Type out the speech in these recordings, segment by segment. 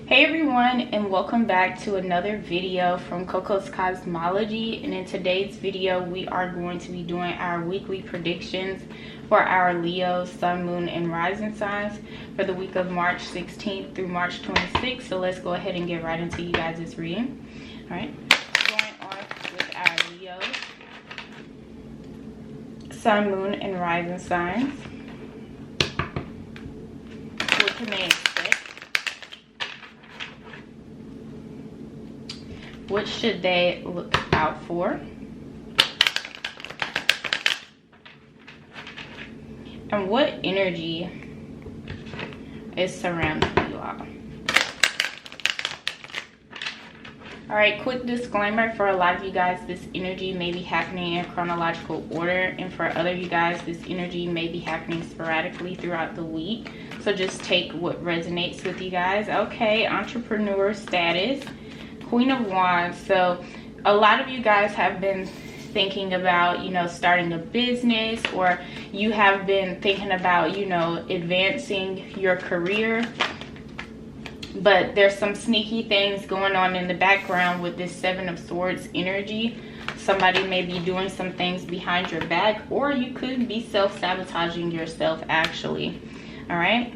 Hey everyone, and welcome back to another video from Cocoscosmology. And in today's video we are going to be doing our weekly predictions for our Leo, Sun, Moon, and Rising signs for the week of March 16th through March 26th. So let's go ahead and get right into you guys' reading. Alright, going on with our Leos, Sun, Moon, and Rising signs. What can they expect? What should they look out for? And what energy is surrounding you all? Alright, quick disclaimer, for a lot of you guys, this energy may be happening in chronological order, and for other you guys, this energy may be happening sporadically throughout the week. So just take what resonates with you guys. Okay, entrepreneur status. Queen of Wands. So a lot of you guys have been thinking about, starting a business, or you have been thinking about, advancing your career. But there's some sneaky things going on in the background with this Seven of Swords energy. Somebody may be doing some things behind your back, or you could be self-sabotaging yourself actually. All right,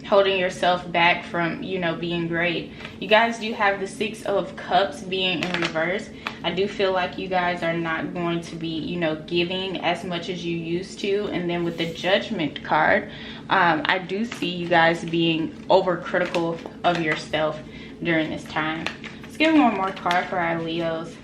holding yourself back from being great. You guys do have the Six of Cups being in reverse. I do feel like you guys are not going to be giving as much as you used to. And then with the Judgment card, I do see you guys being overcritical of yourself during this time. Let's get one more card for our Leos.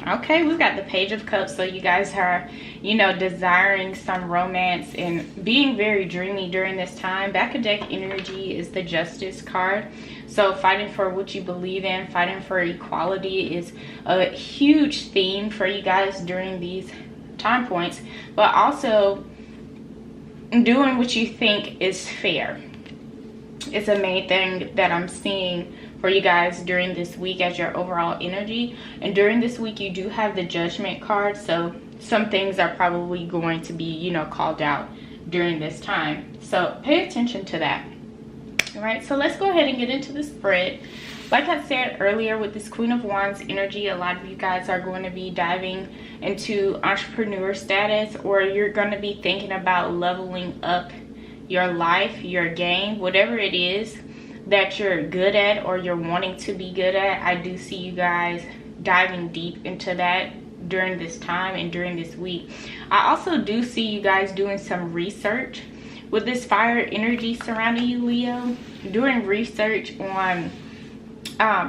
Okay, we've got the Page of Cups. So you guys are desiring some romance and being very dreamy during this time. Back of deck energy is the Justice card. So fighting for what you believe in, fighting for equality is a huge theme for you guys during these time points, but also doing what you think is fair. It's a main thing that I'm seeing for you guys during this week as your overall energy. And during this week you do have the Judgment card, so some things are probably going to be called out during this time, so pay attention to that. All right, so let's go ahead and get into the spread. Like I said earlier, with this Queen of Wands energy, a lot of you guys are going to be diving into entrepreneur status, or you're going to be thinking about leveling up your life, your game, whatever it is that you're good at or you're wanting to be good at. I do see you guys diving deep into that during this time and during this week. I also do see you guys doing some research with this fire energy surrounding you, Leo, doing research on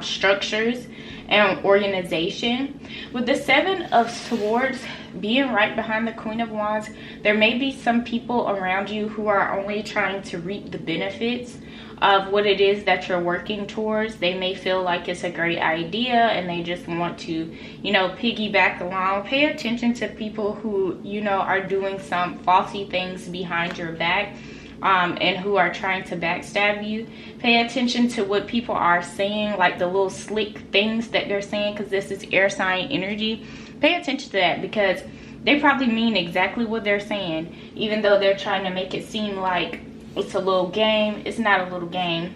structures and organization. With the Seven of Swords being right behind the Queen of Wands, there may be some people around you who are only trying to reap the benefits of what it is that you're working towards. They may feel like it's a great idea and they just want to piggyback along. Pay attention to people who are doing some faulty things behind your back, and who are trying to backstab you. Pay attention to what people are saying, like the little slick things that they're saying, because this is air sign energy. Pay attention to that, because they probably mean exactly what they're saying, even though they're trying to make it seem like it's a little game. It's not a little game.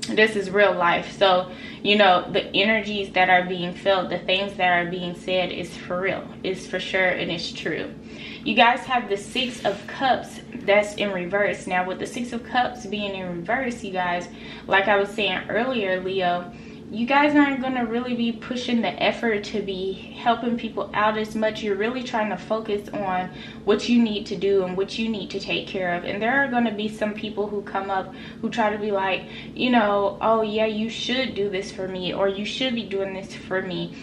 This is real life. So the energies that are being felt, the things that are being said, is for real, it's for sure, and it's true. You guys have the Six of Cups that's in reverse. Now with the Six of Cups being in reverse, you guys, like I was saying earlier, Leo, you guys aren't going to really be pushing the effort to be helping people out as much. You're really trying to focus on what you need to do and what you need to take care of. And there are going to be some people who come up who try to be like, oh yeah, you should do this for me, or you should be doing this for me.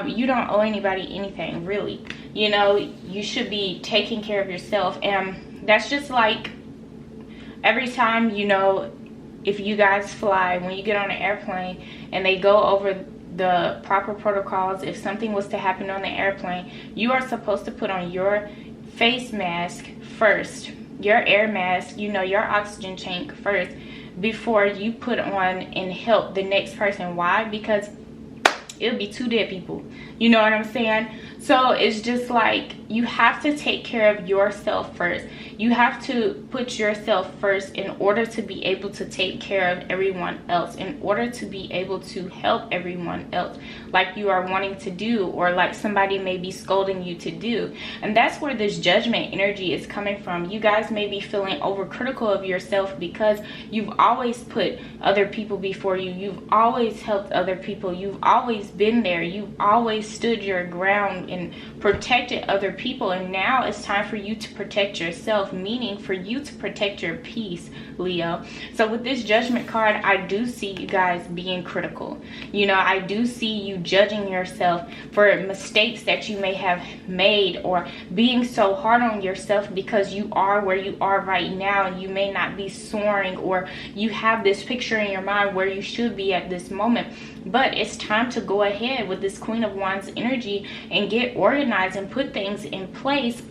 You don't owe anybody anything, really. You should be taking care of yourself. And that's just like every time, if you guys fly, when you get on an airplane and they go over the proper protocols, if something was to happen on the airplane, you are supposed to put on your face mask first, your air mask, your oxygen tank first, before you put on and help the next person. Why? Because it'll be two dead people. You know what I'm saying? So it's just like, you have to take care of yourself first. You have to put yourself first in order to be able to take care of everyone else, in order to be able to help everyone else, like you are wanting to do, or like somebody may be scolding you to do. And that's where this judgment energy is coming from. You guys may be feeling overcritical of yourself because you've always put other people before you. You've always helped other people. You've always been there. You've always stood your ground and protected other people. And now it's time for you to protect yourself, meaning for you to protect your peace, Leo. So with this judgment card, I do see you guys being critical. You know, I do see you judging yourself for mistakes that you may have made, or being so hard on yourself because you are where you are right now and you may not be soaring, or you have this picture in your mind where you should be at this moment. But it's time to go ahead with this Queen of Wands energy and get organized and put things in place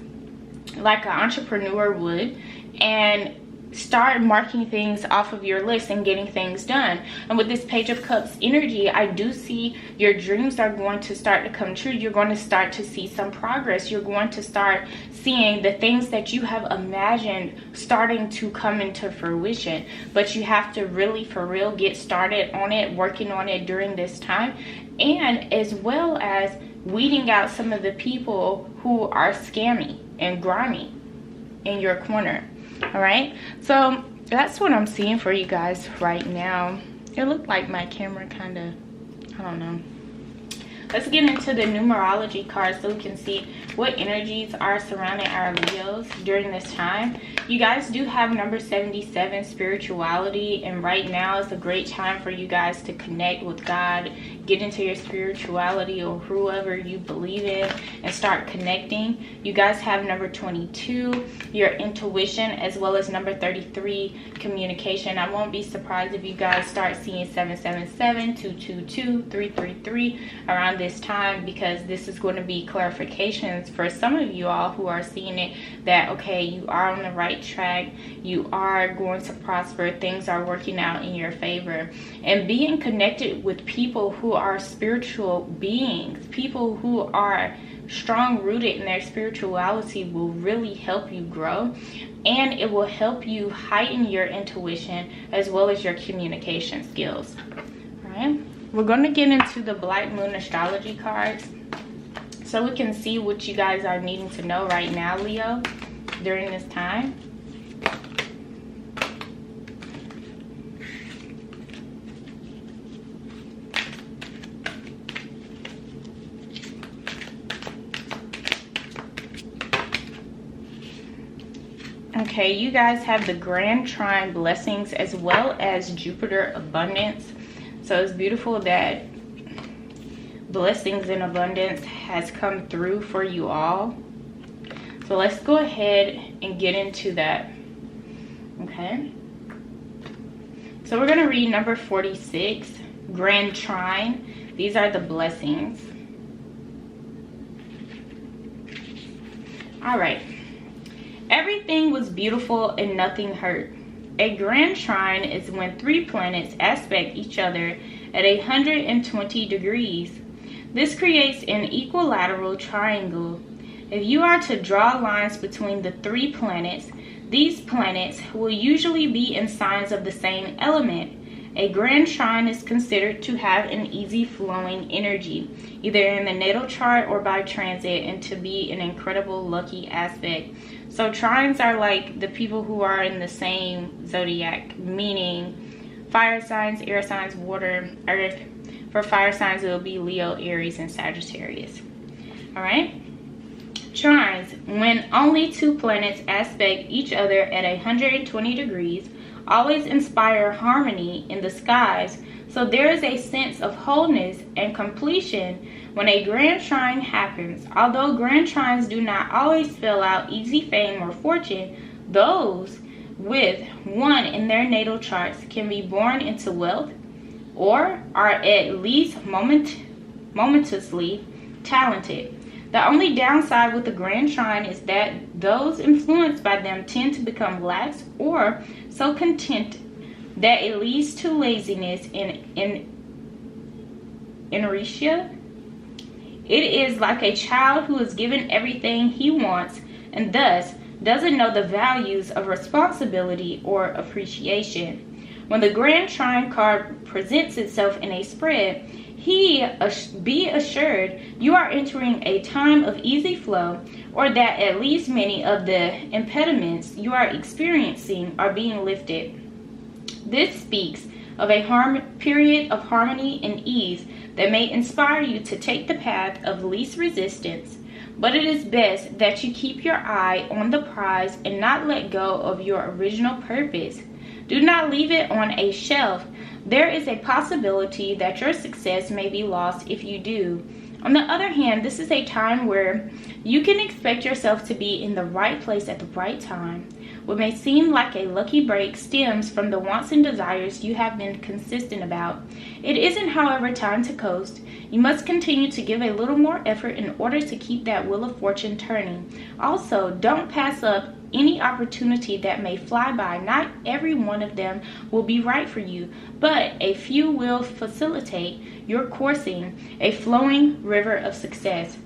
like an entrepreneur would, and start marking things off of your list and getting things done. And with this Page of Cups energy, I do see your dreams are going to start to come true. You're going to start to see some progress. You're going to start seeing the things that you have imagined starting to come into fruition. But you have to really, for real, get started on it, working on it during this time, and as well as weeding out some of the people who are scammy and grimy in your corner. All right, so that's what I'm seeing for you guys right now. It looked like my camera kind of, I don't know. Let's get into the numerology cards so we can see what energies are surrounding our Leos during this time. You guys do have number 77, spirituality, and right now is a great time for you guys to connect with God, get into your spirituality or whoever you believe in, and start connecting. You guys have number 22, your intuition, as well as number 33, communication. I won't be surprised if you guys start seeing 777, 222, 333 around this time, because this is going to be clarifications for some of you all who are seeing it, that okay, you are on the right track, you are going to prosper, things are working out in your favor. And being connected with people who are spiritual beings, people who are strong rooted in their spirituality, will really help you grow, and it will help you heighten your intuition as well as your communication skills. All right, we're going to get into the Black Moon astrology cards so we can see what you guys are needing to know right now, Leo, during this time. Okay, you guys have the Grand Trine blessings as well as Jupiter abundance. So it's beautiful that blessings and abundance has come through for you all. So let's go ahead and get into that. Okay, so we're going to read number 46, Grand Trine. These are the blessings. All right. Everything was beautiful and nothing hurt. A grand trine is when three planets aspect each other at 120 degrees. This creates an equilateral triangle. If you are to draw lines between the three planets, these planets will usually be in signs of the same element. A grand trine is considered to have an easy flowing energy, either in the natal chart or by transit, and to be an incredible lucky aspect. So trines are like the people who are in the same zodiac, meaning fire signs, air signs, water, earth. For fire signs, it will be Leo, Aries, and Sagittarius. All right. Trines, when only two planets aspect each other at 120 degrees, always inspire harmony in the skies. So there is a sense of wholeness and completion when a grand trine happens. Although grand trines do not always spell out easy fame or fortune, those with one in their natal charts can be born into wealth or are at least momentously talented. The only downside with the grand trine is that those influenced by them tend to become lax or so content that it leads to laziness and inertia. It is like a child who is given everything he wants and thus doesn't know the values of responsibility or appreciation. When the Grand Trine card presents itself in a spread, be assured you are entering a time of easy flow, or that at least many of the impediments you are experiencing are being lifted. This speaks of a period of harmony and ease that may inspire you to take the path of least resistance, but it is best that you keep your eye on the prize and not let go of your original purpose. Do not leave it on a shelf. There is a possibility that your success may be lost if you do. On the other hand, this is a time where you can expect yourself to be in the right place at the right time. What may seem like a lucky break stems from the wants and desires you have been consistent about. It isn't, however, time to coast. You must continue to give a little more effort in order to keep that wheel of fortune turning. Also, don't pass up any opportunity that may fly by. Not every one of them will be right for you, but a few will facilitate your coursing a flowing river of success.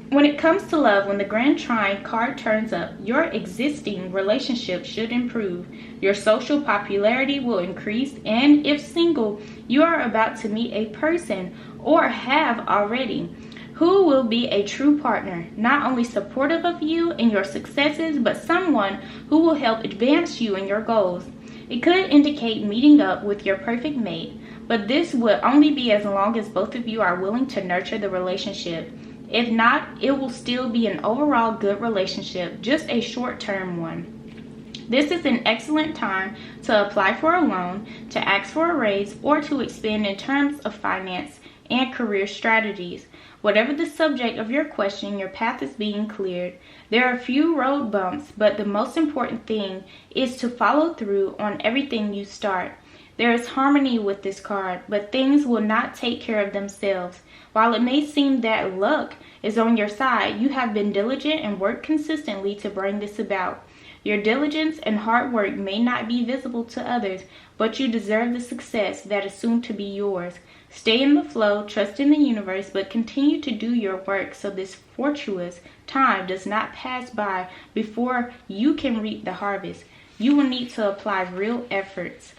When it comes to love, when the Grand Trine card turns up, your existing relationship should improve. Your social popularity will increase, and if single, you are about to meet a person, or have already, who will be a true partner, not only supportive of you and your successes, but someone who will help advance you in your goals. It could indicate meeting up with your perfect mate, but this would only be as long as both of you are willing to nurture the relationship. If not, it will still be an overall good relationship, just a short-term one. This is an excellent time to apply for a loan, to ask for a raise, or to expand in terms of finance and career strategies. Whatever the subject of your question, your path is being cleared. There are a few road bumps, but the most important thing is to follow through on everything you start. There is harmony with this card, but things will not take care of themselves. While it may seem that luck is on your side, you have been diligent and worked consistently to bring this about. Your diligence and hard work may not be visible to others, but you deserve the success that is soon to be yours. Stay in the flow, trust in the universe, but continue to do your work so this fortuitous time does not pass by before you can reap the harvest. You will need to apply real efforts.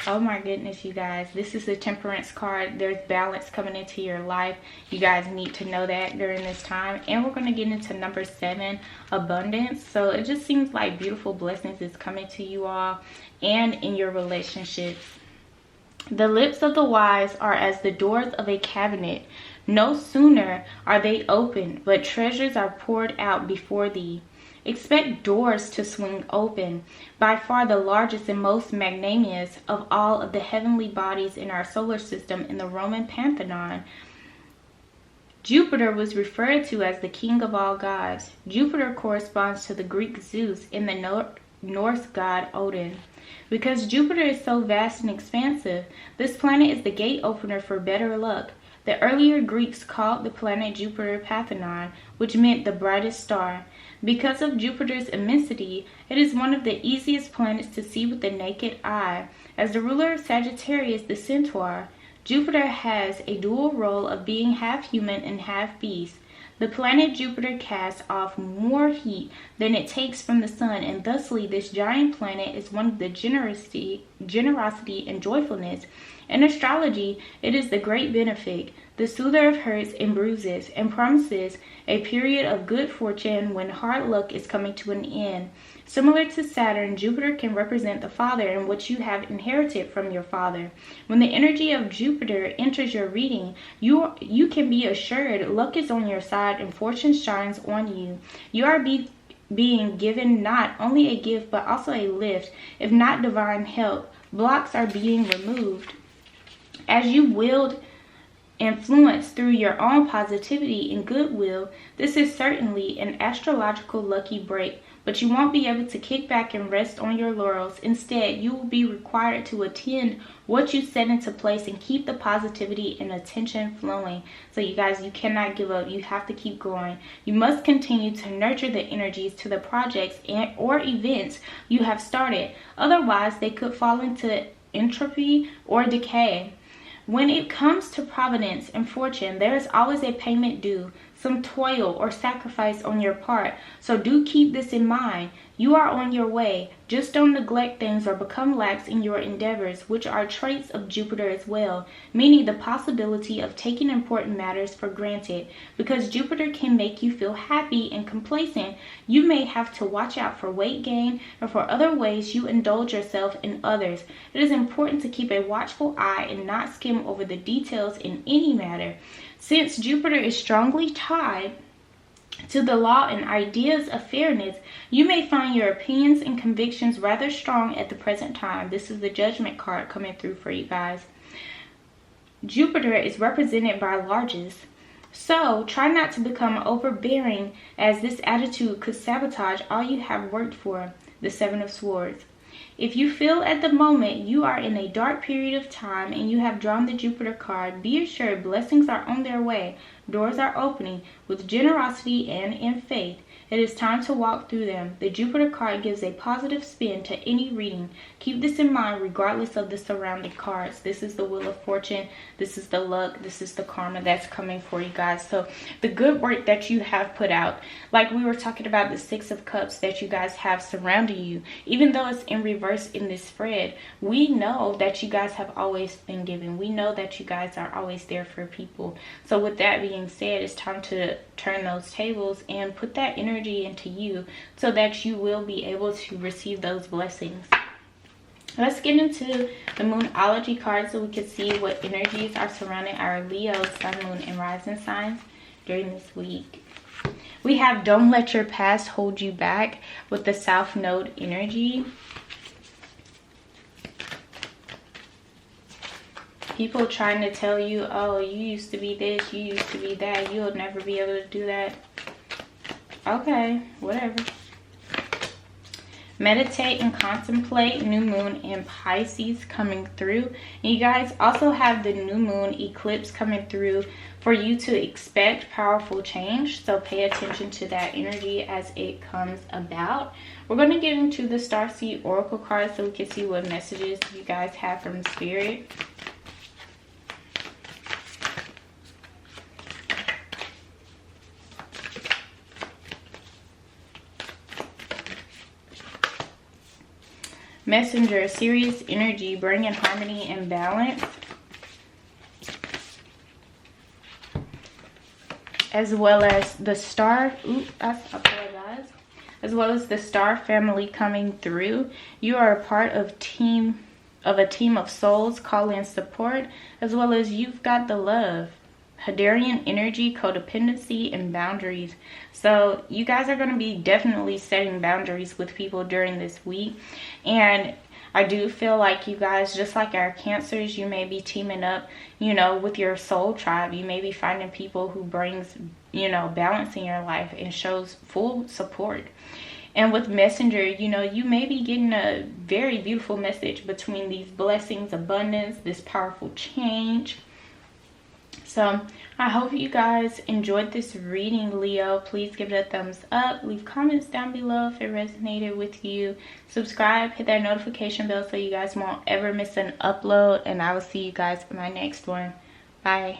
Oh my goodness, you guys, this is the Temperance card. There's balance coming into your life. You guys need to know that during this time. And we're going to get into number 7, abundance. So it just seems like beautiful blessings is coming to you all and in your relationships. The lips of the wise are as the doors of a cabinet. No sooner are they opened, but treasures are poured out before thee. Expect doors to swing open. By far the largest and most magnanimous of all of the heavenly bodies in our solar system in the Roman pantheon, Jupiter was referred to as the king of all gods. Jupiter corresponds to the Greek Zeus and the Norse god Odin. Because Jupiter is so vast and expansive, this planet is the gate opener for better luck. The earlier Greeks called the planet Jupiter Pantheon, which meant the brightest star. Because of Jupiter's immensity, it is one of the easiest planets to see with the naked eye. As the ruler of Sagittarius, the centaur, Jupiter has a dual role of being half human and half beast. The planet Jupiter casts off more heat than it takes from the sun, and thusly this giant planet is one of the generosity and joyfulness. In astrology, it is the great benefic, the soother of hurts and bruises, and promises a period of good fortune when hard luck is coming to an end. Similar to Saturn, Jupiter can represent the father and what you have inherited from your father. When the energy of Jupiter enters your reading, you can be assured luck is on your side and fortune shines on you. You are being given not only a gift but also a lift, if not divine help. Blocks are being removed. As you wield influence through your own positivity and goodwill, this is certainly an astrological lucky break, but you won't be able to kick back and rest on your laurels. Instead, you will be required to attend what you set into place and keep the positivity and attention flowing. So you guys, you cannot give up. You have to keep going. You must continue to nurture the energies to the projects or events you have started. Otherwise, they could fall into entropy or decay. When it comes to providence and fortune, there is always a payment due. some toil or sacrifice on your part. So do keep this in mind. You are on your way. Just don't neglect things or become lax in your endeavors, which are traits of Jupiter as well, meaning the possibility of taking important matters for granted. Because Jupiter can make you feel happy and complacent, you may have to watch out for weight gain or for other ways you indulge yourself and others. It is important to keep a watchful eye and not skim over the details in any matter. Since Jupiter is strongly tied to the law and ideas of fairness, you may find your opinions and convictions rather strong at the present time. This is the Judgment card coming through for you guys. Jupiter is represented by largesse, so try not to become overbearing, as this attitude could sabotage all you have worked for. The Seven of Swords. If you feel at the moment you are in a dark period of time and you have drawn the Jupiter card, be assured blessings are on their way. Doors are opening with generosity and in faith. It is time to walk through them. The Jupiter card gives a positive spin to any reading. Keep this in mind regardless of the surrounding cards. This is the Wheel of Fortune. This is the luck. This is the karma that's coming for you guys. So the good work that you have put out, like we were talking about the Six of Cups that you guys have surrounding you, even though it's in reverse in this spread, we know that you guys have always been giving. We know that you guys are always there for people. So with that being said, it's time to turn those tables and put that energy into you so that you will be able to receive those blessings. Let's get into the Moonology card so we can see what energies are surrounding our Leo, Sun, Moon, and Rising signs during this week. We have Don't Let Your Past Hold You Back with the South Node energy. People trying to tell you, oh, you used to be this, you used to be that, you'll never be able to do that. Okay, whatever. Meditate and contemplate, new moon in Pisces coming through. And you guys also have the new moon eclipse coming through for you to expect powerful change. So pay attention to that energy as it comes about. We're going to get into the Starseed Oracle cards so we can see what messages you guys have from Spirit. Messenger, serious energy, bringing harmony and balance. As well as the star, as well as the star family coming through. You are a part of a team of souls, calling support, as well as you've got the love. Hadarian energy, codependency, and boundaries. So you guys are going to be definitely setting boundaries with people during this week. And I do feel like you guys, just like our Cancers, you may be teaming up, you know, with your soul tribe. You may be finding people who brings, you know, balance in your life and shows full support. And with Messenger, you know, you may be getting a very beautiful message between these blessings, abundance, this powerful change. So I hope you guys enjoyed this reading, Leo. Please give it a thumbs up. Leave comments down below if it resonated with you. Subscribe, hit that notification bell so you guys won't ever miss an upload. And I will see you guys in my next one. Bye.